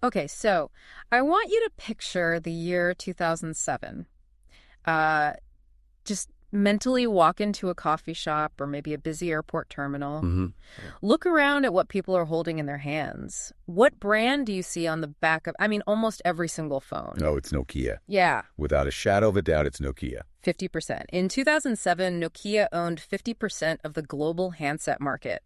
Okay, so I want you to picture the year 2007. Just mentally walk into a coffee shop or maybe a busy airport terminal. Mm-hmm. Look around at what people are holding in their hands. What brand do you see on the back of, almost every single phone? Oh, it's Nokia. Yeah. Without a shadow of a doubt, it's Nokia. 50%. In 2007, Nokia owned 50% of the global handset market,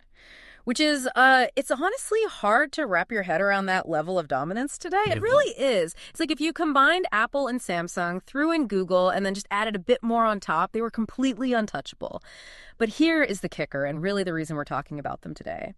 which is, it's honestly hard to wrap your head around that level of dominance today. It really is. It's like if you combined Apple and Samsung, threw in Google, and then just added a bit more on top, they were completely untouchable. But here is the kicker, and really the reason we're talking about them today.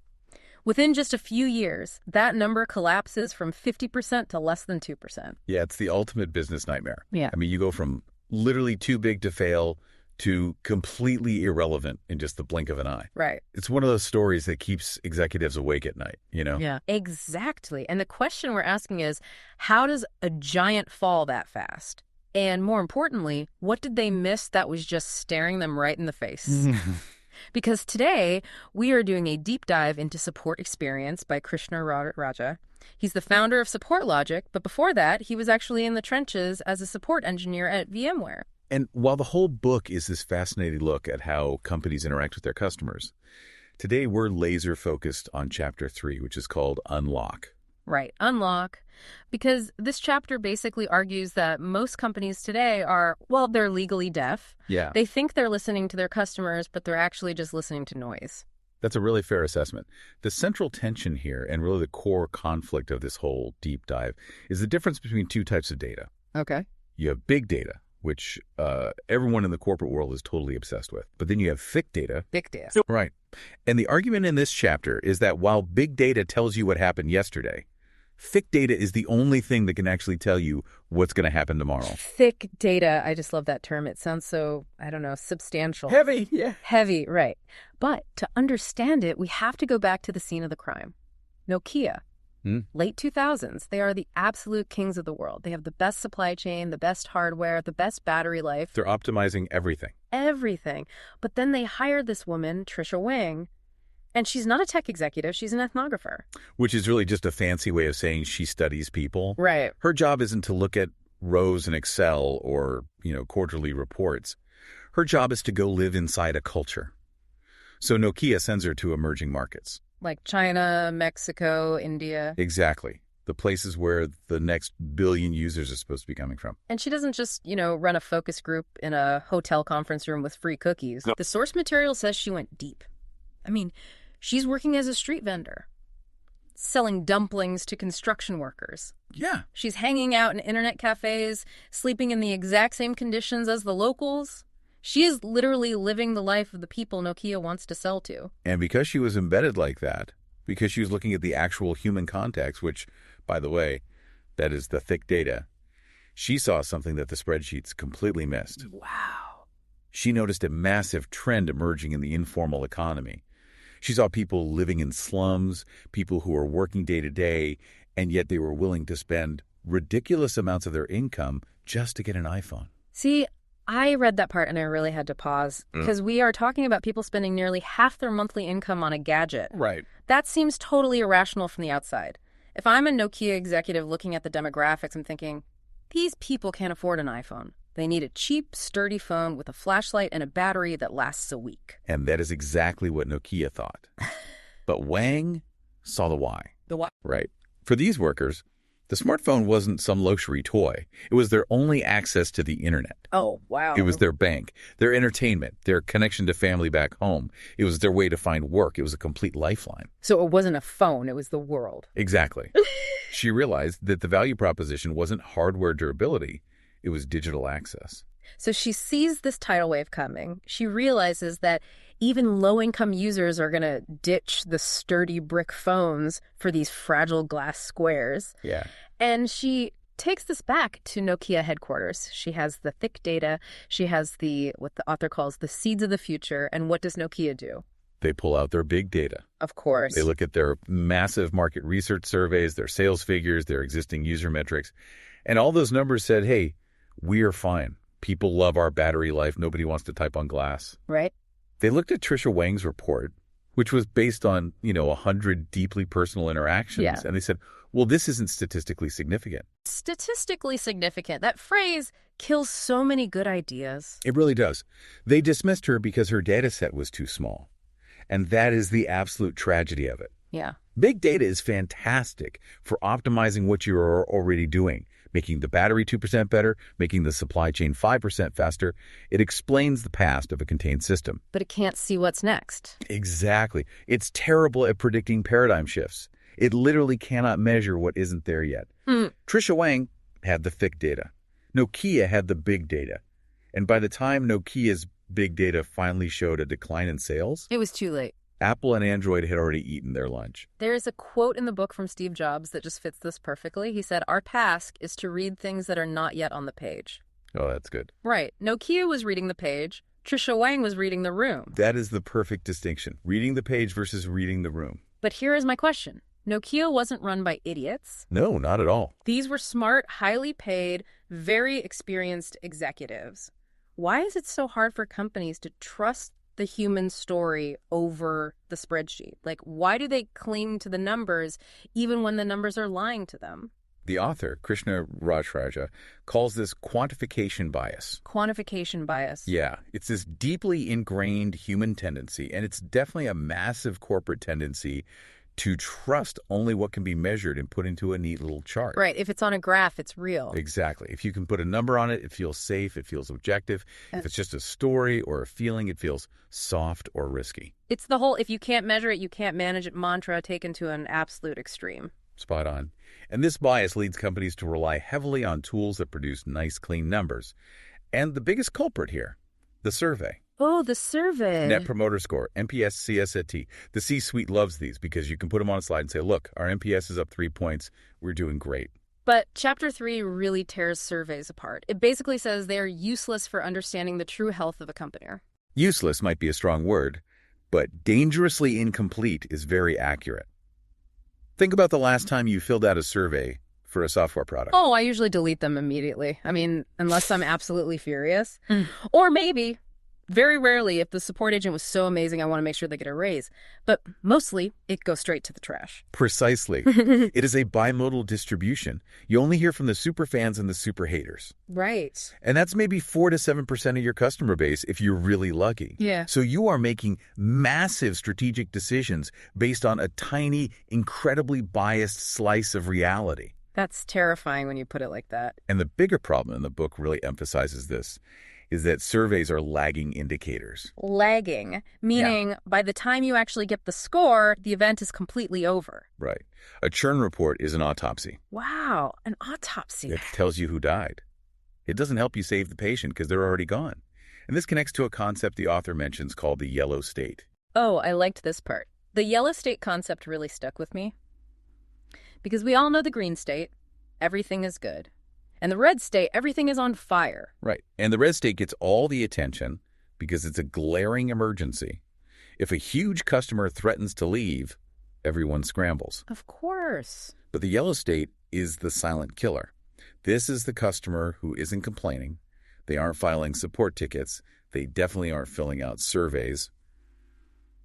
Within just a few years, that number collapses from 50% to less than 2%. Yeah, it's the ultimate business nightmare. Yeah. I mean, you go from literally too big to fail to completely irrelevant in just the blink of an eye. Right. It's one of those stories that keeps executives awake at night, you know? Yeah, exactly. And the question we're asking is, how does a giant fall that fast? And more importantly, what did they miss that was just staring them right in the face? Because today, we are doing a deep dive into support experience by Krishna Raja. He's the founder of Support Logic, but before that, he was actually in the trenches as a support engineer at VMware. And while the whole book is this fascinating look at how companies interact with their customers, today we're laser focused on Chapter 3, which is called Unlock. Right, unlock. Because this chapter basically argues that most companies today are, well, they're legally deaf. Yeah. They think they're listening to their customers, but they're actually just listening to noise. That's a really fair assessment. The central tension here, and really the core conflict of this whole deep dive, is the difference between two types of data. Okay. You have big data, which everyone in the corporate world is totally obsessed with. But then you have thick data. Big data. Right. And the argument in this chapter is that while big data tells you what happened yesterday, thick data is the only thing that can actually tell you what's going to happen tomorrow. Thick data. I just love that term. It sounds so, substantial. Heavy, yeah. Heavy, right. But to understand it, we have to go back to the scene of the crime. Nokia. Late 2000s. They are the absolute kings of the world. They have the best supply chain, the best hardware, the best battery life. They're optimizing everything. Everything. But then they hired this woman, Tricia Wang, and she's not a tech executive. She's an ethnographer. Which is really just a fancy way of saying she studies people. Right. Her job isn't to look at rows in Excel or, quarterly reports. Her job is to go live inside a culture. So Nokia sends her to emerging markets. Like China, Mexico, India. Exactly. The places where the next billion users are supposed to be coming from. And she doesn't just, run a focus group in a hotel conference room with free cookies. No. The source material says she went deep. She's working as a street vendor, selling dumplings to construction workers. Yeah. She's hanging out in internet cafes, sleeping in the exact same conditions as the locals. She is literally living the life of the people Nokia wants to sell to. And because she was embedded like that, because she was looking at the actual human context, which, by the way, that is the thick data, she saw something that the spreadsheets completely missed. Wow. She noticed a massive trend emerging in the informal economy. She saw people living in slums, people who were working day to day, and yet they were willing to spend ridiculous amounts of their income just to get an iPhone. See, I read that part and I really had to pause because we are talking about people spending nearly half their monthly income on a gadget. Right. That seems totally irrational from the outside. If I'm a Nokia executive looking at the demographics, I'm thinking, these people can't afford an iPhone. They need a cheap, sturdy phone with a flashlight and a battery that lasts a week. And that is exactly what Nokia thought. But Wang saw the why. The why? Right. For these workers, the smartphone wasn't some luxury toy. It was their only access to the internet. Oh, wow. It was their bank, their entertainment, their connection to family back home. It was their way to find work. It was a complete lifeline. So it wasn't a phone, it was the world. Exactly. She realized that the value proposition wasn't hardware durability. It was digital access. So she sees this tidal wave coming. She realizes that even low-income users are going to ditch the sturdy brick phones for these fragile glass squares. Yeah. And she takes this back to Nokia headquarters. She has the thick data. She has what the author calls the seeds of the future. And what does Nokia do? They pull out their big data. Of course. They look at their massive market research surveys, their sales figures, their existing user metrics. And all those numbers said, hey, we are fine. People love our battery life. Nobody wants to type on glass. Right. They looked at Tricia Wang's report, which was based on, 100 deeply personal interactions. Yeah. And they said, Well, this isn't statistically significant. Statistically significant. That phrase kills so many good ideas. It really does. They dismissed her because her data set was too small. And that is the absolute tragedy of it. Yeah. Big data is fantastic for optimizing what you are already doing, making the battery 2% better, making the supply chain 5% faster. It explains the past of a contained system. But it can't see what's next. Exactly. It's terrible at predicting paradigm shifts. It literally cannot measure what isn't there yet. Tricia Wang had the thick data. Nokia had the big data. And by the time Nokia's big data finally showed a decline in sales, It was too late. Apple and Android had already eaten their lunch. There is a quote in the book from Steve Jobs that just fits this perfectly. He said, "Our task is to read things that are not yet on the page." Oh, that's good. Right. Nokia was reading the page. Tricia Wang was reading the room. That is the perfect distinction. Reading the page versus reading the room. But here is my question. Nokia wasn't run by idiots. No, not at all. These were smart, highly paid, very experienced executives. Why is it so hard for companies to trust the human story over the spreadsheet? Like, why do they cling to the numbers even when the numbers are lying to them? The author, Krishna Rajraja, calls this quantification bias. Quantification bias. Yeah, it's this deeply ingrained human tendency, and it's definitely a massive corporate tendency to trust only what can be measured and put into a neat little chart. Right. If it's on a graph, it's real. Exactly. If you can put a number on it, it feels safe, it feels objective. If it's just a story or a feeling, it feels soft or risky. It's the whole, if you can't measure it, you can't manage it mantra taken to an absolute extreme. Spot on. And this bias leads companies to rely heavily on tools that produce nice, clean numbers. And the biggest culprit here, the survey. Oh, the survey. Net Promoter Score, NPS, CSAT. The C-suite loves these because you can put them on a slide and say, look, our NPS is up 3 points. We're doing great. But Chapter 3 really tears surveys apart. It basically says they are useless for understanding the true health of a company. Useless might be a strong word, but dangerously incomplete is very accurate. Think about the last time you filled out a survey for a software product. Oh, I usually delete them immediately. I mean, unless I'm absolutely furious. Or maybe, very rarely, if the support agent was so amazing, I want to make sure they get a raise. But mostly, it goes straight to the trash. Precisely. It is a bimodal distribution. You only hear from the super fans and the super haters. Right. And that's maybe 4 to 7% of your customer base if you're really lucky. Yeah. So you are making massive strategic decisions based on a tiny, incredibly biased slice of reality. That's terrifying when you put it like that. And the bigger problem in the book really emphasizes this, is that surveys are lagging indicators. Lagging, meaning by the time you actually get the score, the event is completely over. Right. A churn report is an autopsy. Wow, an autopsy. It tells you who died. It doesn't help you save the patient because they're already gone. And this connects to a concept the author mentions called the yellow state. Oh, I liked this part. The yellow state concept really stuck with me. Because we all know the green state, everything is good. And the red state, everything is on fire. Right. And the red state gets all the attention because it's a glaring emergency. If a huge customer threatens to leave, everyone scrambles. Of course. But the yellow state is the silent killer. This is the customer who isn't complaining. They aren't filing support tickets. They definitely aren't filling out surveys.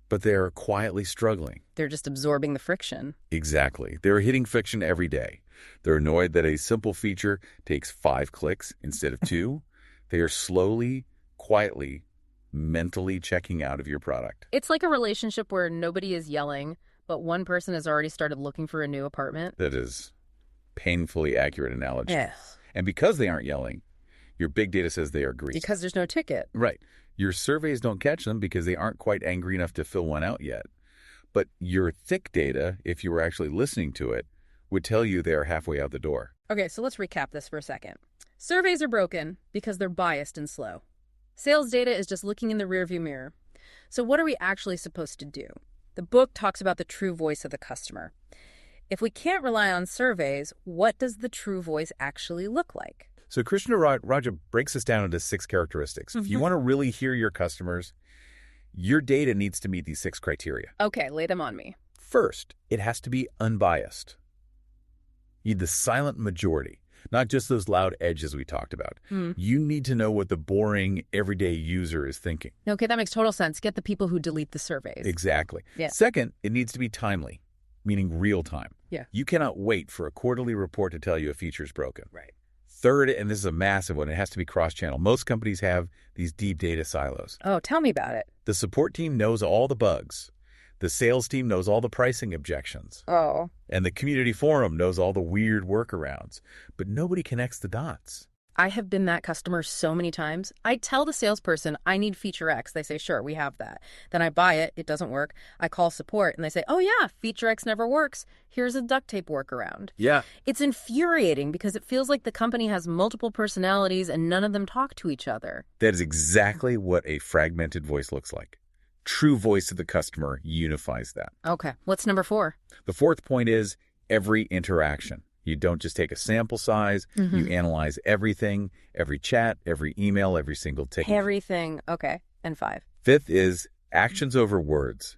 But they're quietly struggling. They're just absorbing the friction. Exactly. They're hitting friction every day. They're annoyed that a simple feature takes 5 clicks instead of 2. They are slowly, quietly, mentally checking out of your product. It's like a relationship where nobody is yelling, but one person has already started looking for a new apartment. That is painfully accurate analogy. Yes. And because they aren't yelling, your big data says they are greased. Because there's no ticket. Right. Your surveys don't catch them because they aren't quite angry enough to fill one out yet. But your thick data, if you were actually listening to it, would tell you they are halfway out the door. Okay, so let's recap this for a second. Surveys are broken because they're biased and slow. Sales data is just looking in the rearview mirror. So what are we actually supposed to do? The book talks about the true voice of the customer. If we can't rely on surveys, what does the true voice actually look like? So Krishna Raja breaks this down into 6 characteristics. If you want to really hear your customers, your data needs to meet these 6 criteria. Okay, lay them on me. First, it has to be unbiased. You need the silent majority, not just those loud edges we talked about. You need to know what the boring, everyday user is thinking. Okay, that makes total sense. Get the people who delete the surveys. Exactly. Yeah. Second, it needs to be timely. meaning real time. Yeah. You cannot wait for a quarterly report to tell you a feature's broken. Right. Third, and this is a massive one, it has to be cross-channel. Most companies have these deep data silos. Oh, tell me about it. The support team knows all the bugs. The sales team knows all the pricing objections. Oh. And the community forum knows all the weird workarounds. But nobody connects the dots. I have been that customer so many times. I tell the salesperson I need feature X. They say, sure, we have that. Then I buy it. It doesn't work. I call support and they say, oh yeah, feature X never works. Here's a duct tape workaround. Yeah. It's infuriating because it feels like the company has multiple personalities and none of them talk to each other. That is exactly what a fragmented voice looks like. True voice of the customer unifies that. Okay. What's number 4? The fourth point is every interaction. You don't just take a sample size. You analyze everything, every chat, every email, every single ticket. Everything. Okay. And 5. Fifth is actions over words.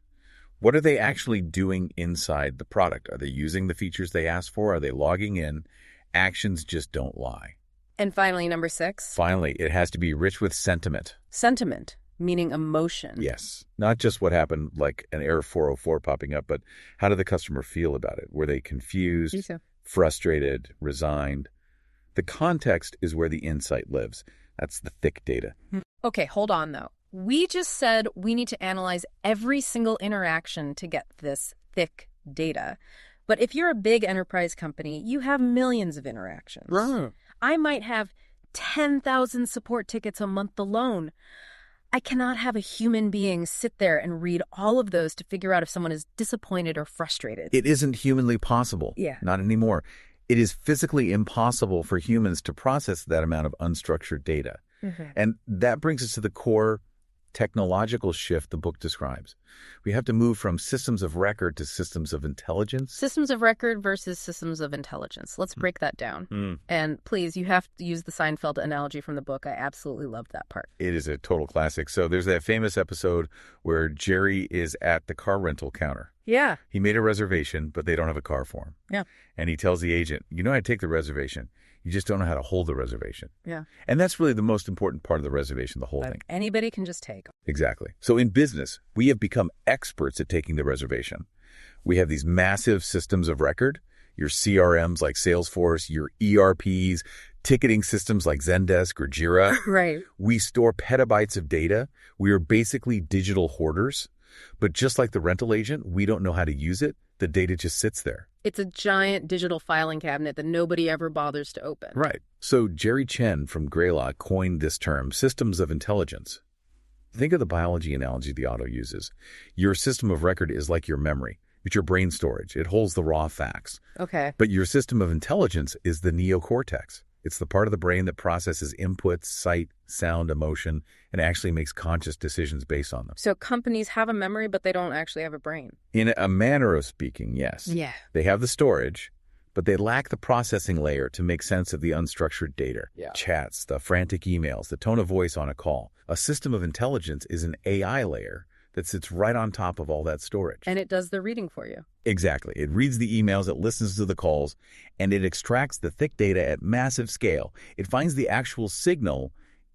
What are they actually doing inside the product? Are they using the features they asked for? Are they logging in? Actions just don't lie. And finally, number 6. Finally, it has to be rich with sentiment. Sentiment, meaning emotion. Yes. Not just what happened, like an error 404 popping up, but how did the customer feel about it? Were they confused? Frustrated, resigned. The context is where the insight lives. That's the thick data. Okay, hold on though. We just said we need to analyze every single interaction to get this thick data. But if you're a big enterprise company, you have millions of interactions. Right. I might have 10,000 support tickets a month alone. I cannot have a human being sit there and read all of those to figure out if someone is disappointed or frustrated. It isn't humanly possible. Yeah. Not anymore. It is physically impossible for humans to process that amount of unstructured data. And that brings us to the core technological shift the book describes. We have to move from systems of record to systems of intelligence. Systems of record versus systems of intelligence. Let's break that down. And please, you have to use the Seinfeld analogy from the book. I absolutely loved that part. It is a total classic. So there's that famous episode where Jerry is at the car rental counter. Yeah. He made a reservation, but they don't have a car for him. Yeah. And he tells the agent, you know how to take the reservation. You just don't know how to hold the reservation. Yeah. And that's really the most important part of the reservation, the holding. Anybody can just take. Exactly. So in business, we have become experts at taking the reservation. We have these massive systems of record, your CRMs like Salesforce, your ERPs, ticketing systems like Zendesk or Jira. Right. We store petabytes of data. We are basically digital hoarders. But just like the rental agent, we don't know how to use it. The data just sits there. It's a giant digital filing cabinet that nobody ever bothers to open. Right. So Jerry Chen from Greylock coined this term, systems of intelligence. Think of the biology analogy the auto uses. Your system of record is like your memory. It's your brain storage. It holds the raw facts. Okay. But your system of intelligence is the neocortex. It's the part of the brain that processes inputs, sight, sound, emotion, and actually makes conscious decisions based on them. So companies have a memory, but they don't actually have a brain. In a manner of speaking, yes. Yeah. They have the storage, but they lack the processing layer to make sense of the unstructured data. Yeah. Chats, the frantic emails, the tone of voice on a call. A system of intelligence is an AI layer that sits right on top of all that storage. And it does the reading for you. Exactly. It reads the emails, it listens to the calls, and it extracts the thick data at massive scale. It finds the actual signal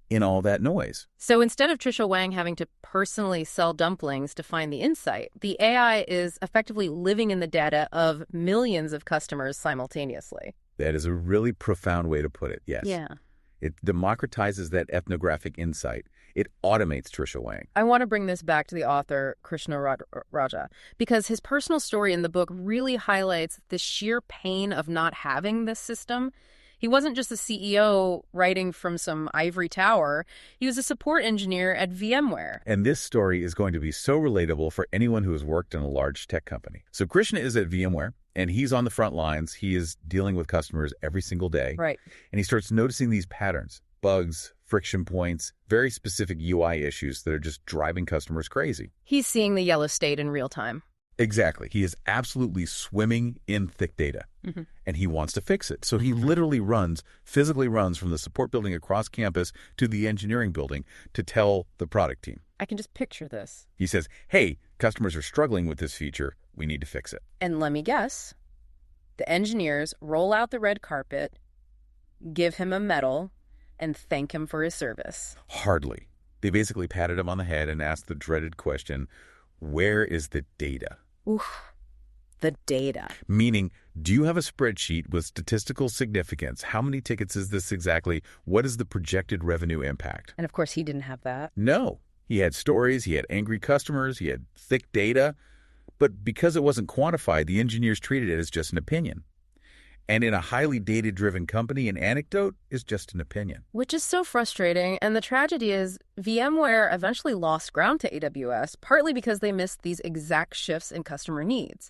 in all that noise. So instead of Tricia Wang having to personally sell dumplings to find the insight, the AI is effectively living in the data of millions of customers simultaneously. That is a really profound way to put it, yes. Yeah. It democratizes that ethnographic insight. It automates Tricia Wang. I want to bring this back to the author, Krishna Raja, because his personal story in the book really highlights the sheer pain of not having this system. He wasn't just a CEO writing from some ivory tower. He was a support engineer at VMware. And this story is going to be so relatable for anyone who has worked in a large tech company. So Krishna is at VMware, and he's on the front lines. He is dealing with customers every single day. Right. And he starts noticing these patterns, bugs, friction points, very specific UI issues that are just driving customers crazy. He's seeing the yellow state in real time. Exactly. He is absolutely swimming in thick data, and he wants to fix it. So he literally physically runs from the support building across campus to the engineering building to tell the product team. I can just picture this. He says, hey, customers are struggling with this feature. We need to fix it. And let me guess, the engineers roll out the red carpet, give him a medal, and thank him for his service. Hardly. They basically patted him on the head and asked the dreaded question, where is the data? Oof. The data. Meaning, do you have a spreadsheet with statistical significance? How many tickets is this exactly? What is the projected revenue impact? And of course, he didn't have that. No. He had stories, he had angry customers, he had thick data. But because it wasn't quantified, the engineers treated it as just an opinion. And in a highly data-driven company, an anecdote is just an opinion. Which is so frustrating. And the tragedy is VMware eventually lost ground to AWS, partly because they missed these exact shifts in customer needs.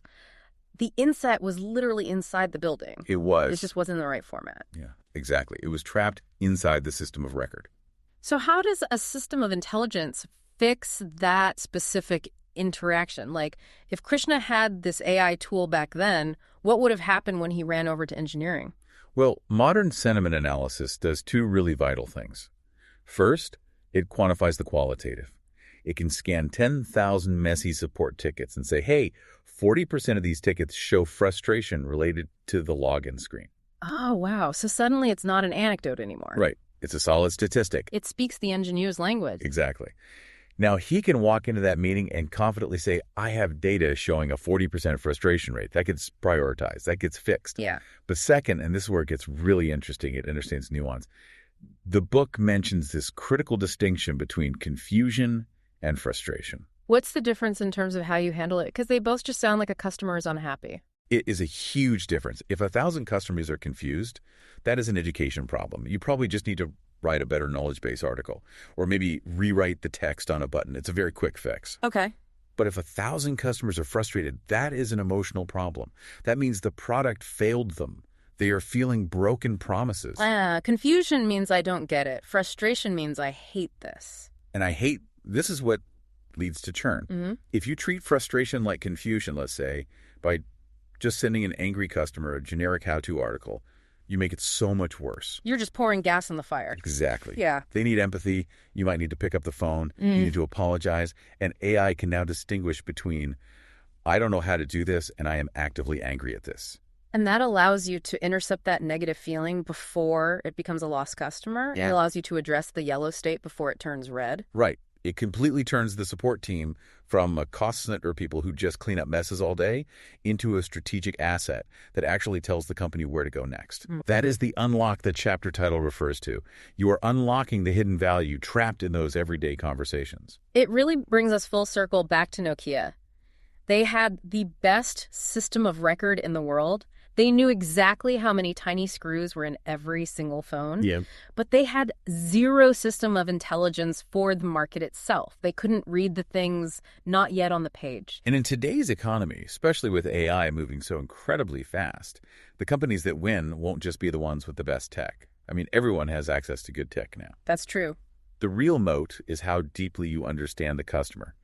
The insight was literally inside the building. It was. It just wasn't in the right format. Yeah, exactly. It was trapped inside the system of record. So how does a system of intelligence fix that specific interaction? Like, if Krishna had this AI tool back then, what would have happened when he ran over to engineering? Well, modern sentiment analysis does two really vital things. First, it quantifies the qualitative. It can scan 10,000 messy support tickets and say, hey, 40% of these tickets show frustration related to the login screen. Oh, wow. So suddenly it's not an anecdote anymore. Right. It's a solid statistic. It speaks the engineer's language. Exactly. Now, he can walk into that meeting and confidently say, I have data showing a 40% frustration rate. That gets prioritized. That gets fixed. Yeah. But second, and this is where it gets really interesting, it understands nuance. The book mentions this critical distinction between confusion and frustration. What's the difference in terms of how you handle it? Because they both just sound like a customer is unhappy. It is a huge difference. If 1,000 customers are confused, that is an education problem. You probably just need to write a better knowledge base article, or maybe rewrite the text on a button. It's a very quick fix. Okay. But if 1,000 customers are frustrated, that is an emotional problem. That means the product failed them. They are feeling broken promises. Confusion means I don't get it. Frustration means I hate this. And this is what leads to churn. Mm-hmm. If you treat frustration like confusion, let's say, by just sending an angry customer a generic how-to article, you make it so much worse. You're just pouring gas on the fire. Exactly. Yeah. They need empathy. You might need to pick up the phone. You need to apologize. And AI can now distinguish between, I don't know how to do this, and I am actively angry at this. And that allows you to intercept that negative feeling before it becomes a lost customer. Yeah. It allows you to address the yellow state before it turns red. Right. It completely turns the support team from a cost center people who just clean up messes all day into a strategic asset that actually tells the company where to go next. That is the unlock that chapter title refers to. You are unlocking the hidden value trapped in those everyday conversations. It really brings us full circle back to Nokia. They had the best system of record in the world. They knew exactly how many tiny screws were in every single phone. Yeah. But they had zero system of intelligence for the market itself. They couldn't read the things not yet on the page. And in today's economy, especially with AI moving so incredibly fast, the companies that win won't just be the ones with the best tech. I mean, everyone has access to good tech now. That's true. The real moat is how deeply you understand the customer.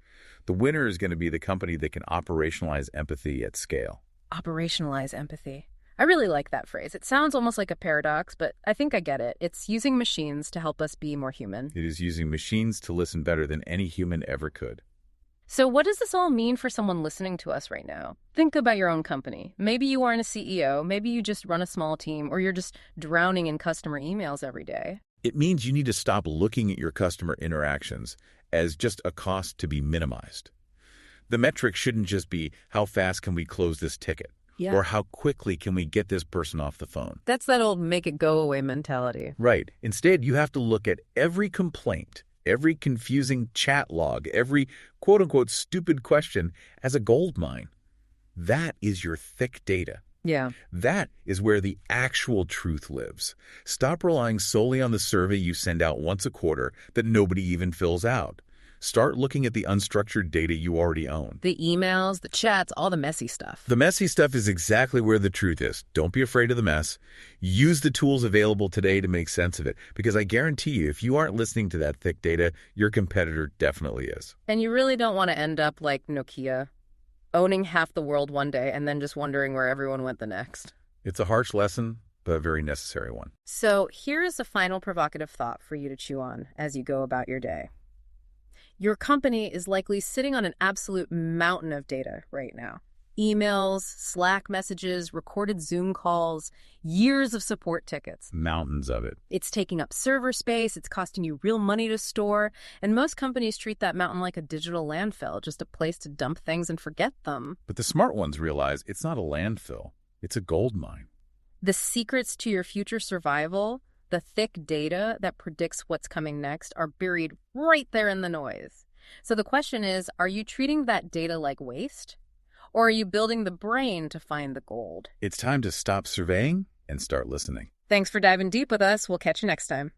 The winner is going to be the company that can operationalize empathy at scale. Operationalize empathy. I really like that phrase. It sounds almost like a paradox, but I think I get it. It's using machines to help us be more human. It is using machines to listen better than any human ever could. So what does this all mean for someone listening to us right now? Think about your own company. Maybe you aren't a CEO. Maybe you just run a small team, or you're just drowning in customer emails every day. It means you need to stop looking at your customer interactions as just a cost to be minimized. The metric shouldn't just be how fast can we close this ticket, or how quickly can we get this person off the phone. That's that old make it go away mentality. Right. Instead, you have to look at every complaint, every confusing chat log, every quote-unquote stupid question as a gold mine. That is your thick data. Yeah. That is where the actual truth lives. Stop relying solely on the survey you send out once a quarter that nobody even fills out. Start looking at the unstructured data you already own. The emails, the chats, all the messy stuff. The messy stuff is exactly where the truth is. Don't be afraid of the mess. Use the tools available today to make sense of it, because I guarantee you, if you aren't listening to that thick data, your competitor definitely is. And you really don't want to end up like Nokia, owning half the world one day and then just wondering where everyone went the next. It's a harsh lesson, but a very necessary one. So here is a final provocative thought for you to chew on as you go about your day. Your company is likely sitting on an absolute mountain of data right now. Emails, Slack messages, recorded Zoom calls, years of support tickets. Mountains of it. It's taking up server space, it's costing you real money to store, and most companies treat that mountain like a digital landfill, just a place to dump things and forget them. But the smart ones realize it's not a landfill, it's a gold mine. The secrets to your future survival, the thick data that predicts what's coming next, are buried right there in the noise. So the question is, are you treating that data like waste? Or are you building the brain to find the gold? It's time to stop surveying and start listening. Thanks for diving deep with us. We'll catch you next time.